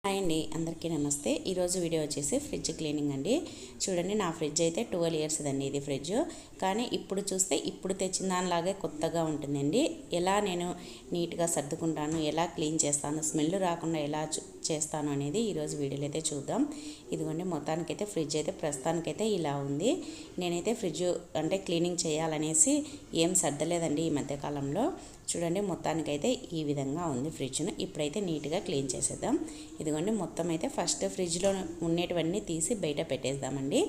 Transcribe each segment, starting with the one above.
Hi అండి, అందరికీ నమస్తే. ఈరోజు వీడియో వచ్చేసి ఫ్రిడ్జ్ క్లీనింగ్ అండి. చూడండి, నా ఫ్రిడ్జ్ అయితే 12 ఇయర్స్ దండి ఇది ఫ్రిడ్జ్. కానీ ఇప్పుడు చూస్తే ఇప్పుడు తెచ్చిన దానిలాగే కొత్తగా ఉంటుందండి. ఎలా నేను నీట్గా సర్దుకుంటాను, ఎలా క్లీన్ చేస్తాను, స్మెల్ రాకుండా ఎలా చేస్తాను అనేది ఈరోజు వీడియోలో అయితే చూద్దాం. ఇదిగోండి, మొత్తానికైతే ఫ్రిడ్జ్ అయితే ప్రస్తుతానికైతే ఇలా ఉంది. నేనైతే ఫ్రిడ్జ్ అంటే క్లీనింగ్ చేయాలనేసి ఏం సర్దలేదండి ఈ మధ్యకాలంలో. చూడండి, మొత్తానికైతే ఈ విధంగా ఉంది ఫ్రిడ్జ్ను. ఇప్పుడైతే నీట్గా క్లీన్ చేసేద్దాం. ఇదిగోండి, మొత్తం అయితే ఫస్ట్ ఫ్రిడ్జ్లో ఉండేటివన్నీ తీసి బయట పెట్టేద్దామండి.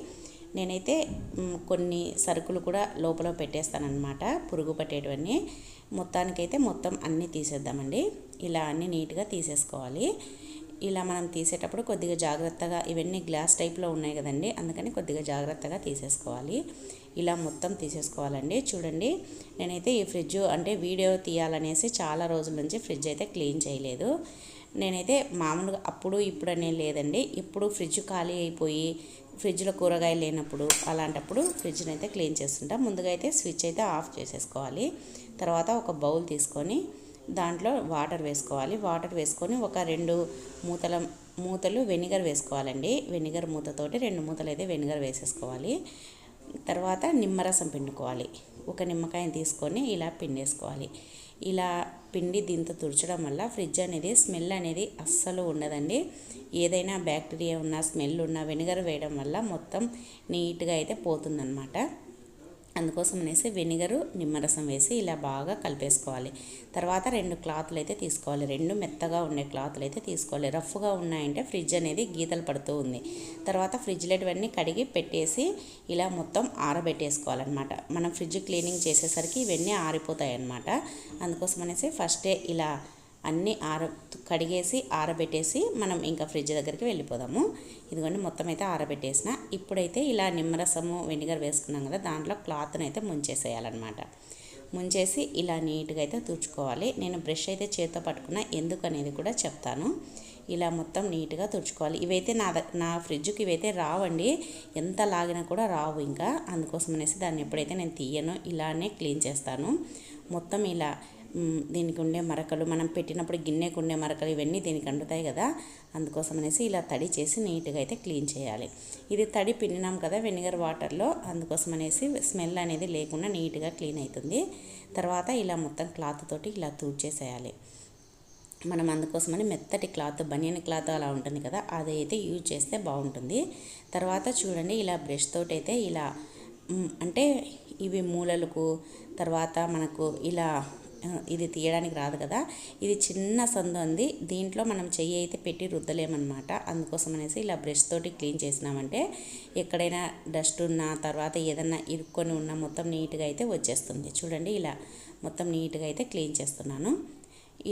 నేనైతే కొన్ని సరుకులు కూడా లోపల పెట్టేస్తానన్నమాట, పురుగు పట్టేటివన్నీ. మొత్తానికైతే మొత్తం అన్నీ తీసేద్దామండి. ఇలా అన్నీ నీట్గా తీసేసుకోవాలి. ఇలా మనం తీసేటప్పుడు కొద్దిగా జాగ్రత్తగా, ఇవన్నీ గ్లాస్ టైప్లో ఉన్నాయి కదండి, అందుకని కొద్దిగా జాగ్రత్తగా తీసేసుకోవాలి. ఇలా మొత్తం తీసేసుకోవాలండి. చూడండి, నేనైతే ఈ ఫ్రిడ్జ్ అంటే వీడియో తీయాలనేసి చాలా రోజుల నుంచి ఫ్రిడ్జ్ అయితే క్లీన్ చేయలేదు. నేనైతే మామూలుగా అప్పుడు ఇప్పుడు అనే లేదండి, ఇప్పుడు ఫ్రిడ్జ్ ఖాళీ అయిపోయి ఫ్రిడ్జ్లో కూరగాయలు లేనప్పుడు అలాంటప్పుడు ఫ్రిడ్జ్ని అయితే క్లీన్ చేస్తుంటాం. ముందుగా అయితే స్విచ్ అయితే ఆఫ్ చేసేసుకోవాలి. తర్వాత ఒక బౌల్ తీసుకొని దాంట్లో వాటర్ వేసుకోవాలి. వాటర్ వేసుకొని ఒక 2 మూతలు వెనిగర్ వేసుకోవాలండి. వెనిగర్ మూతతోటి 2 మూతలు అయితే వెనిగర్ వేసేసుకోవాలి. తర్వాత నిమ్మరసం పిండుకోవాలి. ఒక నిమ్మకాయని తీసుకొని ఇలా పిండేసుకోవాలి. ఇలా పిండి దీంతో తుడచడం వల్ల ఫ్రిడ్జ్ అనేది స్మెల్ అనేది అస్సలు ఉండదండి. ఏదైనా బ్యాక్టీరియా ఉన్నా, స్మెల్ ఉన్నా వెనిగర్ వేయడం వల్ల మొత్తం నీట్గా అయితే పోతుందన్నమాట. అందుకోసం అనేసి వెనిగరు, నిమ్మరసం వేసి ఇలా బాగా కలిపేసుకోవాలి. తర్వాత 2 క్లాతులు అయితే తీసుకోవాలి. 2 మెత్తగా ఉండే క్లాతులు అయితే తీసుకోవాలి. రఫ్గా ఉన్నాయంటే ఫ్రిడ్జ్ అనేది గీతలు పడుతూ ఉంది. తర్వాత ఫ్రిడ్జ్లో ఇవన్నీ కడిగి పెట్టేసి ఇలా మొత్తం ఆరబెట్టేసుకోవాలన్నమాట. మనం ఫ్రిడ్జ్ క్లీనింగ్ చేసేసరికి ఇవన్నీ ఆరిపోతాయి అన్నమాట. అందుకోసం అనేసి ఫస్టే ఇలా అన్నీ కడిగేసి ఆరబెట్టేసి మనం ఇంకా ఫ్రిడ్జ్ దగ్గరికి వెళ్ళిపోదాము. ఇదిగోండి, మొత్తం అయితే ఆరబెట్టేసిన. ఇప్పుడైతే ఇలా నిమ్మరసము, వెనిగర్ వేసుకున్నాం కదా, దాంట్లో క్లాత్ని అయితే ముంచేసేయాలన్నమాట. ముంచేసి ఇలా నీట్గా అయితే తుడుచుకోవాలి. నేను బ్రష్ అయితే చేతితో పట్టుకున్నా, ఎందుకు అనేది కూడా చెప్తాను. ఇలా మొత్తం నీట్గా తుడుచుకోవాలి. ఇవైతే నా ఫ్రిడ్జ్కి ఇవైతే రావండి, ఎంత లాగినా కూడా రావు. ఇంకా అందుకోసం అనేసి దాన్ని ఎప్పుడైతే నేను తీయనో ఇలానే క్లీన్ చేస్తాను. మొత్తం ఇలా దీనికి ఉండే మరకలు, మనం పెట్టినప్పుడు గిన్నెకు ఉండే మరకలు ఇవన్నీ దీనికి అంటుతాయి కదా, అందుకోసం అనేసి ఇలా తడి చేసి నీట్గా అయితే క్లీన్ చేయాలి. ఇది తడి పిండినాం కదా వెనిగర్ వాటర్లో, అందుకోసం అనేసి స్మెల్ అనేది లేకుండా నీట్గా క్లీన్ అవుతుంది. తర్వాత ఇలా మొత్తం క్లాత్ తోటి ఇలా తుడిచేసేయాలి. మనం అందుకోసమని మెత్తటి క్లాత్, బనియన్ క్లాత్ అలా ఉంటుంది కదా, అదైతే యూజ్ చేస్తే బాగుంటుంది. తర్వాత చూడండి, ఇలా బ్రష్ తోటి అయితే ఇలా అంటే ఇవి మూలలకు, తర్వాత మనకు ఇలా ఇది తీయడానికి రాదు కదా, ఇది చిన్న సందు ఉంది, దీంట్లో మనం చెయ్యి అయితే పెట్టి రుద్దలేమన్నమాట. అందుకోసం అనేసి ఇలా బ్రష్ తోటి క్లీన్ చేసినామంటే ఎక్కడైనా డస్ట్ ఉన్నా, తర్వాత ఏదన్నా ఇరుక్కొని ఉన్నా మొత్తం నీట్గా అయితే వచ్చేస్తుంది. చూడండి, ఇలా మొత్తం నీట్గా అయితే క్లీన్ చేస్తున్నాను.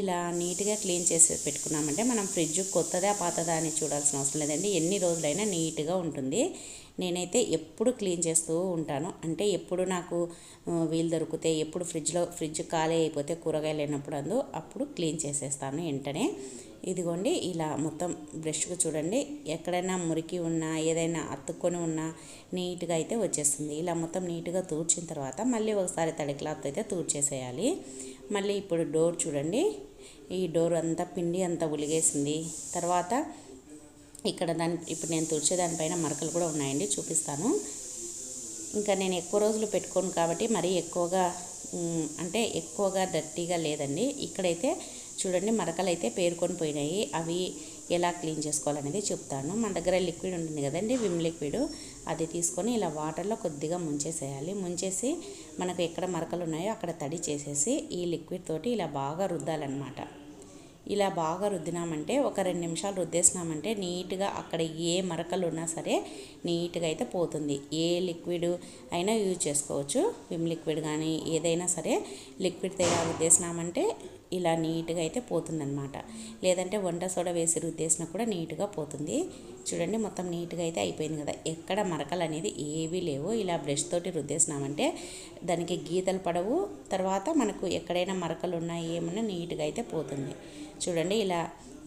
ఇలా నీట్గా క్లీన్ చేసి పెట్టుకున్నామంటే మనం ఫ్రిడ్జ్ కొత్తదా పాతదా అని చూడాల్సిన అవసరం లేదండి, ఎన్ని రోజులైనా నీట్గా ఉంటుంది. నేనైతే ఎప్పుడు క్లీన్ చేస్తూ ఉంటాను. అంటే ఎప్పుడు నాకు వీలు దొరికితే, ఎప్పుడు ఫ్రిడ్జ్ ఖాళీ అయిపోతే కూరగాయలు లేనప్పుడు అప్పుడు క్లీన్ చేసేస్తాను వెంటనే. ఇదిగోండి, ఇలా మొత్తం బ్రష్కు చూడండి, ఎక్కడైనా మురికి ఉన్నా, ఏదైనా అతుక్కొని ఉన్నా నీట్గా అయితే వచ్చేస్తుంది. ఇలా మొత్తం నీట్గా తూడ్చిన తర్వాత మళ్ళీ ఒకసారి తడి క్లాత్ అయితే తూడ్చేసేయాలి. మళ్ళీ ఇప్పుడు డోర్ చూడండి, ఈ డోర్ అంతా పిండి అంతా ఉలిగేసింది. తర్వాత ఇక్కడ ఇప్పుడు నేను తుడిచే దానిపైన మరకలు కూడా ఉన్నాయండి, చూపిస్తాను. ఇంకా నేను ఎక్కువ రోజులు పెట్టుకోను కాబట్టి మరీ ఎక్కువగా డర్టీగా లేదండి. ఇక్కడైతే చూడండి, మరకలు అయితే పేరుకొని పోయినాయి. అవి ఎలా క్లీన్ చేసుకోవాలనేది చెప్తాను. మన దగ్గర లిక్విడ్ ఉంటుంది కదండి, విమ్ లిక్విడ్, అది తీసుకొని ఇలా వాటర్లో కొద్దిగా ముంచేసేయాలి. ముంచేసి మనకు ఎక్కడ మరకలు ఉన్నాయో అక్కడ తడి చేసేసి ఈ లిక్విడ్ తోటి ఇలా బాగా రుద్దాలన్నమాట. ఇలా బాగా రుద్దినామంటే ఒక 2 నిమిషాలు రుద్దేసినామంటే నీట్గా అక్కడ ఏ మరకలు ఉన్నా సరే నీట్గా అయితే పోతుంది. ఏ లిక్విడ్ అయినా యూజ్ చేసుకోవచ్చు, విమ్ లిక్విడ్ కానీ ఏదైనా సరే లిక్విడ్ తయారు రుద్దేసినామంటే ఇలా నీట్గా అయితే పోతుందన్నమాట. లేదంటే వంట సోడా వేసి రుద్దేసినా కూడా నీట్గా పోతుంది. చూడండి, మొత్తం నీట్గా అయితే అయిపోయింది కదా, ఎక్కడ మరకలు అనేది ఏవీ లేవు. ఇలా బ్రష్ తోటి రుద్దేసినామంటే దానికి గీతలు పడవు. తర్వాత మనకు ఎక్కడైనా మరకలు ఉన్నాయి ఏమన్నా నీట్గా అయితే పోతుంది. చూడండి, ఇలా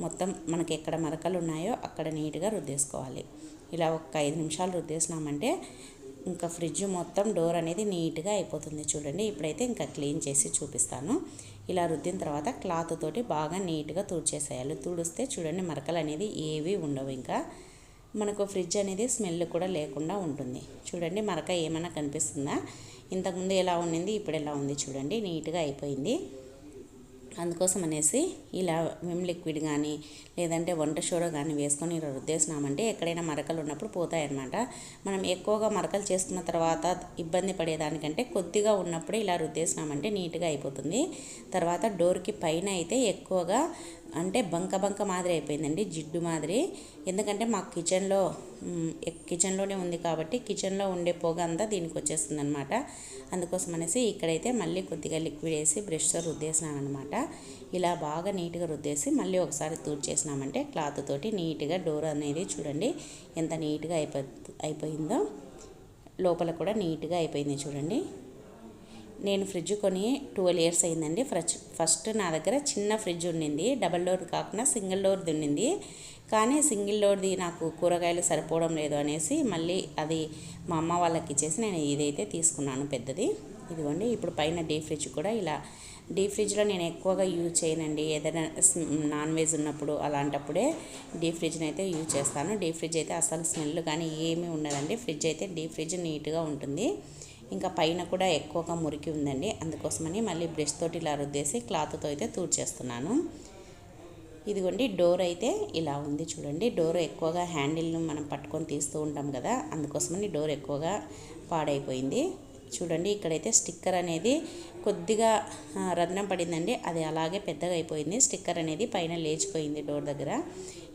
మొత్తం మనకి ఎక్కడ మరకలు ఉన్నాయో అక్కడ నీట్గా రుద్దేసుకోవాలి. ఇలా ఒక 5 నిమిషాలు రుద్దేసినామంటే ఇంకా ఫ్రిడ్జ్ మొత్తం డోర్ అనేది నీట్గా అయిపోతుంది. చూడండి, ఇప్పుడైతే ఇంకా క్లీన్ చేసి చూపిస్తాను. ఇలా రుద్దిన తర్వాత క్లాత్ తోటి బాగా నీట్గా తుడిచేసేయాలి. తుడిస్తే చూడండి మరకలు అనేది ఏవి ఉండవు. ఇంకా మనకు ఫ్రిడ్జ్ అనేది స్మెల్ కూడా లేకుండా ఉంటుంది. చూడండి మరక ఏమైనా కనిపిస్తుందా? ఇంతకుముందు ఎలా ఉండింది, ఇప్పుడు ఎలా ఉంది చూడండి, నీట్గా అయిపోయింది. అందుకోసం అనేసి ఇలా విమ్ లిక్విడ్ కానీ లేదంటే వంట సోడా కానీ వేసుకొని ఇలా రుద్దేసినామంటే ఎక్కడైనా మరకలు ఉన్నప్పుడు పోతాయన్నమాట. మనం ఎక్కువగా మరకలు చేసుకున్న తర్వాత ఇబ్బంది పడేదానికంటే కొద్దిగా ఉన్నప్పుడే ఇలా రుద్దేసినామంటే నీట్గా అయిపోతుంది. తర్వాత డోర్కి పైన అయితే ఎక్కువగా అంటే బంక మాదిరి అయిపోయిందండి, జిడ్డు మాదిరి. ఎందుకంటే మాకు కిచెన్లోనే ఉంది కాబట్టి కిచెన్లో ఉండే పొగ అంతా దీనికి వచ్చేస్తుంది అనమాట. అందుకోసం అనేసి ఇక్కడైతే మళ్ళీ కొద్దిగా లిక్విడ్ వేసి బ్రష్తో రుద్దేసినాను అనమాట. ఇలా బాగా నీట్గా రుద్దేసి మళ్ళీ ఒకసారి చేసినామంటే క్లాత్ తోటి నీట్గా డోర్ అనేది చూడండి ఎంత నీట్గా అయిపోయిందో. లోపల కూడా నీట్గా అయిపోయింది చూడండి. నేను ఫ్రిడ్జ్ కొని 12 years అయిందండి. ఫస్ట్ నా దగ్గర చిన్న ఫ్రిడ్జ్ ఉండింది, డబల్ డోర్ కాకుండా సింగిల్ డోర్ది ఉండింది. కానీ సింగిల్ డోర్ది నాకు కూరగాయలు సరిపోవడం లేదు అనేసి మళ్ళీ అది మా అమ్మ వాళ్ళకి ఇచ్చేసి నేను ఇదైతే తీసుకున్నాను పెద్దది. ఇదిగోండి ఇప్పుడు పైన డీప్ ఫ్రిడ్జ్ కూడా ఇలా. డీప్ ఫ్రిడ్జ్లో నేను ఎక్కువగా యూజ్ చేయనండి, ఏదైనా నాన్ వెజ్ ఉన్నప్పుడు అలాంటప్పుడే డీప్ ఫ్రిడ్జ్ని అయితే యూజ్ చేస్తాను. డీప్ ఫ్రిడ్జ్ అయితే అసలు స్మెల్ కానీ ఏమీ ఉండదండి. ఫ్రిడ్జ్ అయితే డీప్ ఫ్రిడ్జ్ నీట్గా ఉంటుంది. ఇంకా పైన కూడా ఎక్కువగా మురికి ఉందండి, అందుకోసమని మళ్ళీ బ్రష్ తోటి ఇలా రుద్దేసి క్లాత్తో అయితే తుడిచేస్తున్నాను. ఇదిగోండి డోర్ అయితే ఇలా ఉంది చూడండి. డోర్ ఎక్కువగా హ్యాండిల్ను మనం పట్టుకొని తీస్తూ ఉంటాం కదా, అందుకోసమని డోర్ ఎక్కువగా పాడైపోయింది. చూడండి ఇక్కడైతే స్టిక్కర్ అనేది కొద్దిగా రంధ్రం పడిందండి, అది అలాగే పెద్దగా అయిపోయింది. స్టిక్కర్ అనేది పైన లేచిపోయింది డోర్ దగ్గర.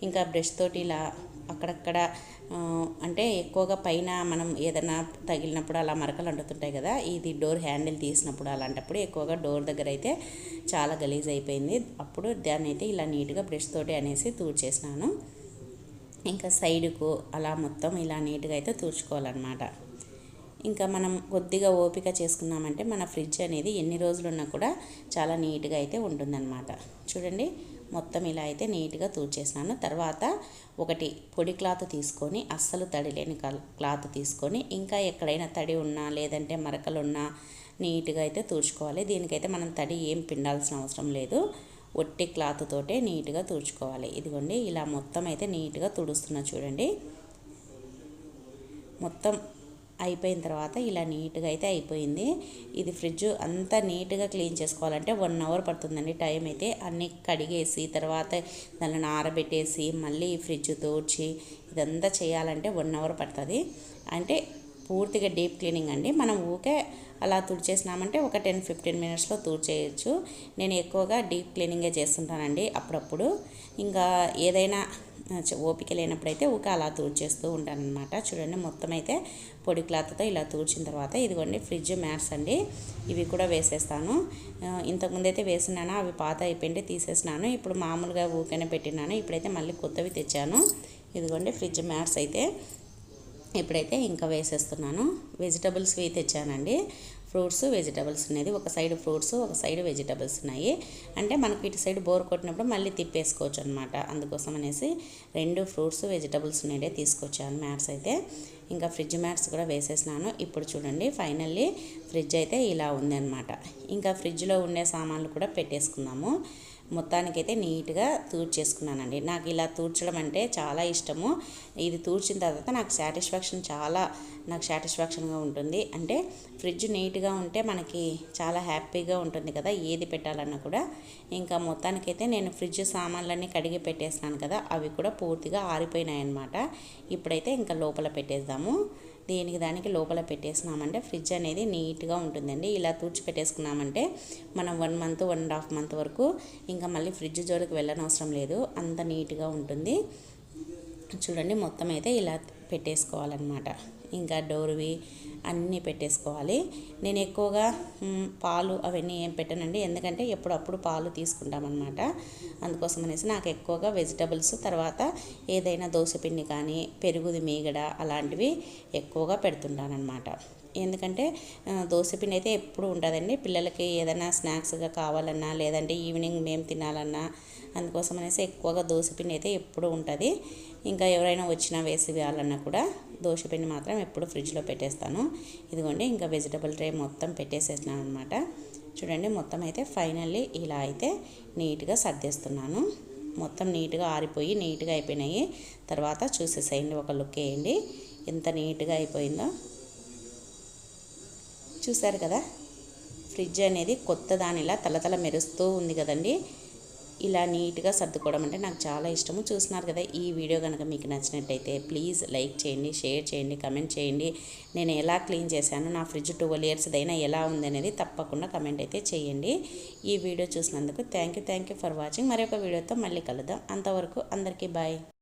ఇంకా బ్రష్ తోటి ఇలా అక్కడక్కడ అంటే ఎక్కువగా పైన మనం ఏదైనా తగిలినప్పుడు అలా మరకలు అంటుతుంటాయి కదా, ఇది డోర్ హ్యాండిల్ తీసినప్పుడు అలాంటప్పుడు ఎక్కువగా డోర్ దగ్గర అయితే చాలా గలీజ్ అయిపోయింది. అప్పుడు దాన్ని అయితే ఇలా నీట్గా బ్రష్ తోటి అనేసి తుడిచేసినాను. ఇంకా సైడ్కు అలా మొత్తం ఇలా నీట్గా అయితే తుడుచుకోవాలన్నమాట. ఇంకా మనం కొద్దిగా ఓపిక చేసుకున్నామంటే మన ఫ్రిడ్జ్ అనేది ఎన్ని రోజులున్నా కూడా చాలా నీట్గా అయితే ఉంటుందన్నమాట. చూడండి మొత్తం ఇలా అయితే నీట్గా తుడిచేసినాను. తర్వాత ఒకటి పొడి క్లాత్ తీసుకొని, అస్సలు తడి లేని క్లాత్ తీసుకొని, ఇంకా ఎక్కడైనా తడి ఉన్నా లేదంటే మరకలు ఉన్నా నీట్గా అయితే తుడుచుకోవాలి. దీనికైతే మనం తడి ఏం పిండాల్సిన అవసరం లేదు, ఒట్టి క్లాత్ తోటే నీట్గా తుడుచుకోవాలి. ఇదిగోండి ఇలా మొత్తం అయితే నీట్గా తుడుస్తున్నా చూడండి. మొత్తం అయిపోయిన తర్వాత ఇలా నీట్గా అయితే అయిపోయింది. ఇది ఫ్రిడ్జ్ అంతా నీట్గా క్లీన్ చేసుకోవాలంటే 1 hour పడుతుందండి టైం అయితే. అన్నీ కడిగేసి తర్వాత దాన్ని ఆరబెట్టేసి మళ్ళీ ఫ్రిడ్జ్ తోడ్చి ఇదంతా చేయాలంటే 1 hour పడుతుంది. అంటే పూర్తిగా డీప్ క్లీనింగ్ అండి. మనం ఊకే అలా తుడిచేసినామంటే ఒక 10-15 minutesలో తుడిచేయచ్చు. నేను ఎక్కువగా డీప్ క్లీనింగే చేస్తుంటానండి అప్పుడప్పుడు. ఇంకా ఏదైనా ఓపిక లేనప్పుడైతే ఊకే అలా తుడిచేస్తూ ఉంటానన్నమాట. చూడండి మొత్తం అయితే పొడి క్లాత్తో ఇలా తుడిచిన తర్వాత ఇదిగోండి ఫ్రిడ్జ్ మ్యాట్స్ అండి, ఇవి కూడా వేసేస్తాను. ఇంతకుముందు అయితే వేసినాను, అవి పాత అయిపోయింటే తీసేసినాను. ఇప్పుడు మామూలుగా ఊకనే పెట్టినాను. ఇప్పుడైతే మళ్ళీ కొత్తవి తెచ్చాను. ఇదిగోండి ఫ్రిడ్జ్ మ్యాట్స్ అయితే ఇప్పుడైతే ఇంకా వేసేస్తున్నాను. వెజిటబుల్స్వి తెచ్చానండి, ఫ్రూట్స్ వెజిటబుల్స్ ఉన్నది. ఒక సైడ్ ఫ్రూట్స్ ఒక సైడ్ వెజిటబుల్స్ ఉన్నాయి. అంటే మనకు ఇటు సైడ్ బోర్ కొట్టినప్పుడు మళ్ళీ తిప్పేసుకోవచ్చు అనమాట. అందుకోసం అనేసి 2 ఫ్రూట్స్ వెజిటబుల్స్ ఉన్నాడే తీసుకొచ్చాను మ్యాట్స్ అయితే. ఇంకా ఫ్రిడ్జ్ మ్యాట్స్ కూడా వేసేసినాను. ఇప్పుడు చూడండి ఫైనల్లీ ఫ్రిడ్జ్ అయితే ఇలా ఉంది అనమాట. ఇంకా ఫ్రిడ్జ్లో ఉండే సామాన్లు కూడా పెట్టేసుకుందాము. మొత్తానికైతే నీట్గా తూడ్చేసుకున్నానండి. నాకు ఇలా తూడ్చడం అంటే చాలా ఇష్టము. ఇది తూడ్చిన తర్వాత నాకు సాటిస్ఫాక్షన్గా ఉంటుంది. అంటే ఫ్రిడ్జ్ నీట్గా ఉంటే మనకి చాలా హ్యాపీగా ఉంటుంది కదా, ఏది పెట్టాలన్నా కూడా. ఇంకా మొత్తానికైతే నేను ఫ్రిడ్జ్ సామాన్లన్నీ కడిగి పెట్టేసినాను కదా, అవి కూడా పూర్తిగా ఆరిపోయినాయి అన్నమాట. ఇప్పుడైతే ఇంకా లోపల పెట్టేద్దాము. దానికి లోపల పెట్టేసినామంటే ఫ్రిడ్జ్ అనేది నీట్గా ఉంటుందండి. ఇలా పెట్టేసుకున్నామంటే మనం 1 month 1.5 month వరకు ఇంకా మళ్ళీ ఫ్రిడ్జ్ జోలికి వెళ్ళనవసరం లేదు, అంత నీట్గా ఉంటుంది. చూడండి మొత్తం అయితే ఇలా పెట్టేసుకోవాలన్నమాట. ఇంకా డోర్వి అన్నీ పెట్టేసుకోవాలి. నేను ఎక్కువగా పాలు అవన్నీ ఏం పెట్టానండి, ఎందుకంటే ఎప్పుడప్పుడు పాలు తీసుకుంటామన్నమాట. అందుకోసం అనేసి నాకు ఎక్కువగా వెజిటబుల్స్, తర్వాత ఏదైనా దోసపిండి కానీ పెరుగుది మీగడ అలాంటివి ఎక్కువగా పెడుతుంటానన్నమాట. ఎందుకంటే దోసపిండి అయితే ఎప్పుడు ఉంటుందండి, పిల్లలకి ఏదైనా స్నాక్స్గా కావాలన్నా లేదంటే ఈవినింగ్ మేము తినాలన్నా, అందుకోసం అనేసి ఎక్కువగా దోసపిండి అయితే ఎప్పుడు ఉంటుంది. ఇంకా ఎవరైనా వచ్చినా వేసి వేయాలన్నా కూడా దోసపిండి మాత్రం ఎప్పుడు ఫ్రిడ్జ్లో పెట్టేస్తాను. ఇదిగోండి ఇంకా వెజిటబుల్ ట్రే మొత్తం పెట్టేసేసినాను అనమాట. చూడండి మొత్తం అయితే ఫైనల్లీ ఇలా అయితే నీట్గా సర్దేస్తున్నాను. మొత్తం నీట్గా ఆరిపోయి నీట్గా అయిపోయినాయి. తర్వాత చూసేసేయండి, ఒక లుక్ వేయండి ఎంత నీట్గా అయిపోయిందో. చూసారు కదా, ఫ్రిడ్జ్ అనేది కొత్త దానిలా తలతల మెరుస్తూ ఉంది కదండి. ఇలా నీట్గా సర్దుకోవడం అంటే నాకు చాలా ఇష్టము. చూస్తున్నారు కదా, ఈ వీడియో కనుక మీకు నచ్చినట్టయితే ప్లీజ్ లైక్ చేయండి, షేర్ చేయండి, కమెంట్ చేయండి. నేను ఎలా క్లీన్ చేశాను, నా ఫ్రిడ్జ్ 12 ఇయర్స్దైనా ఎలా ఉంది అనేది తప్పకుండా కమెంట్ అయితే చేయండి. ఈ వీడియో చూసినందుకు థ్యాంక్ యూ ఫర్ వాచింగ్. మరి ఒక వీడియోతో మళ్ళీ కలుద్దాం. అంతవరకు అందరికీ బాయ్.